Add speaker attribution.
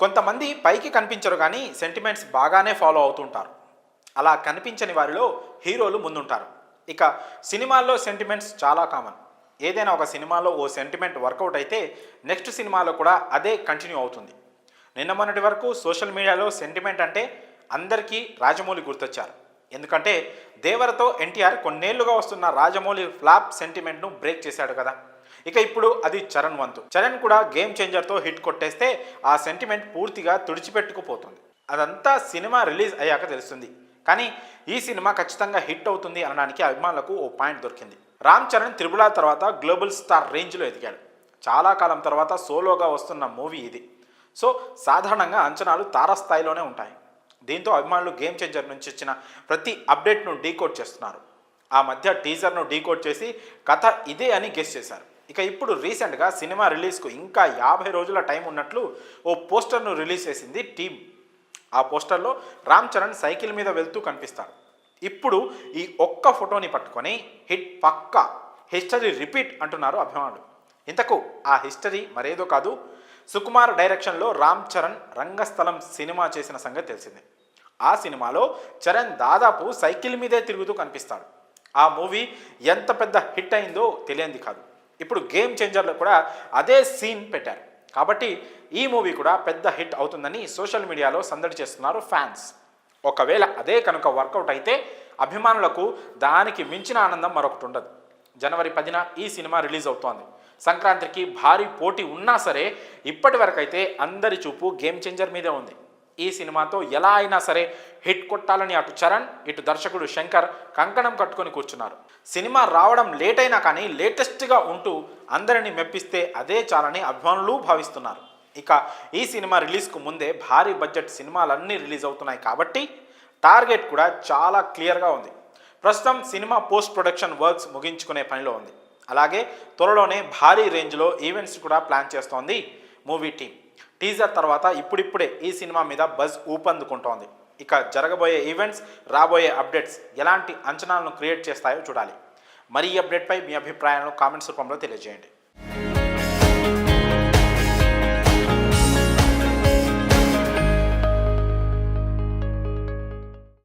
Speaker 1: కొంతమంది పైకి కనిపించరు కానీ సెంటిమెంట్స్ బాగానే ఫాలో అవుతుంటారు. అలా కనిపించని వారిలో హీరోలు ముందుంటారు. ఇక సినిమాల్లో సెంటిమెంట్స్ చాలా కామన్. ఏదైనా ఒక సినిమాలో ఓ సెంటిమెంట్ వర్కౌట్ అయితే నెక్స్ట్ సినిమాలో కూడా అదే కంటిన్యూ అవుతుంది. నిన్న మొన్నటి వరకు సోషల్ మీడియాలో సెంటిమెంట్ అంటే అందరికీ రాజమౌళి గుర్తొచ్చారు. ఎందుకంటే దేవరతో ఎన్టీఆర్ కొన్నేళ్లుగా వస్తున్న రాజమౌళి ఫ్లాప్ సెంటిమెంట్ను బ్రేక్ చేశాడు కదా. ఇక ఇప్పుడు అది చరణ్ వంతు. చరణ్ కూడా గేమ్ చేంజర్తో హిట్ కొట్టేస్తే ఆ సెంటిమెంట్ పూర్తిగా తుడిచిపెట్టుకుపోతుంది. అదంతా సినిమా రిలీజ్ అయ్యాక తెలుస్తుంది. కానీ ఈ సినిమా ఖచ్చితంగా హిట్ అవుతుంది అనడానికి అభిమానులకు ఓ పాయింట్ దొరికింది. రామ్ చరణ్ త్రిబుల్ ఆర్ తర్వాత గ్లోబల్ స్టార్ రేంజ్లో ఎదిగాడు. చాలా కాలం తర్వాత సోలోగా వస్తున్న మూవీ ఇది. సో సాధారణంగా అంచనాలు తారాస్థాయిలోనే ఉంటాయి. దీంతో అభిమానులు గేమ్ చేంజర్ నుంచి వచ్చిన ప్రతి అప్డేట్ను డీకోడ్ చేస్తున్నారు. ఆ మధ్య టీజర్ను డీకోడ్ చేసి కథ ఇదే అని గెస్ చేశారు. ఇక ఇప్పుడు రీసెంట్గా సినిమా రిలీజ్కు ఇంకా 50 రోజుల టైం ఉన్నట్లు ఓ పోస్టర్ను రిలీజ్ చేసింది టీమ్. ఆ పోస్టర్లో రామ్ చరణ్ సైకిల్ మీద వెళ్తూ కనిపిస్తాడు. ఇప్పుడు ఈ ఒక్క ఫోటోని పట్టుకొని హిట్ పక్కా, హిస్టరీ రిపీట్ అంటున్నారు అభిమానులు. ఇంతకు ఆ హిస్టరీ మరేదో కాదు, సుకుమార్ డైరెక్షన్లో రామ్ చరణ్ రంగస్థలం సినిమా చేసిన సంగతి తెలిసిందే. ఆ సినిమాలో చరణ్ దాదాపు సైకిల్ మీదే తిరుగుతూ కనిపిస్తాడు. ఆ మూవీ ఎంత పెద్ద హిట్ అయిందో తెలియంది కాదు. ఇప్పుడు గేమ్ చేంజర్లో కూడా అదే సీన్ పెట్టారు. కాబట్టి ఈ మూవీ కూడా పెద్ద హిట్ అవుతుందని సోషల్ మీడియాలో సందడి చేస్తున్నారు ఫ్యాన్స్. ఒకవేళ అదే కనుక వర్కౌట్ అయితే అభిమానులకు దానికి మించిన ఆనందం మరొకటి ఉండదు. జనవరి 10న ఈ సినిమా రిలీజ్ అవుతోంది. సంక్రాంతికి భారీ పోటీ ఉన్నా సరే ఇప్పటి వరకైతే అందరి చూపు గేమ్ చేంజర్ మీదే ఉంది. ఈ సినిమాతో ఎలా అయినా సరే హిట్ కొట్టాలని అటు చరణ్, ఇటు దర్శకుడు శంకర్ కంకణం కట్టుకొని కూర్చున్నారు. సినిమా రావడం లేట్ అయినా కానీ లేటెస్ట్గా ఉంటూ అందరినీ మెప్పిస్తే అదే చాలని అభిమానులు భావిస్తున్నారు. ఇక ఈ సినిమా రిలీజ్కు ముందే భారీ బడ్జెట్ సినిమాలన్నీ రిలీజ్ అవుతున్నాయి కాబట్టి టార్గెట్ కూడా చాలా క్లియర్గా ఉంది. ప్రస్తుతం సినిమా పోస్ట్ ప్రొడక్షన్ వర్క్స్ ముగించుకునే పనిలో ఉంది. అలాగే త్వరలోనే భారీ రేంజ్లో ఈవెంట్స్ కూడా ప్లాన్ చేస్తోంది మూవీ టీం. టీజర్ తర్వాత ఇప్పుడిప్పుడే ఈ సినిమా మీద బజ్ ఊపందుకుంటోంది. ఇక జరగబోయే ఈవెంట్స్, రాబోయే అప్డేట్స్ ఎలాంటి అంచనాలను క్రియేట్ చేస్తాయో చూడాలి. మరి ఈ అప్డేట్పై మీ అభిప్రాయాలను కామెంట్స్ రూపంలో తెలియజేయండి.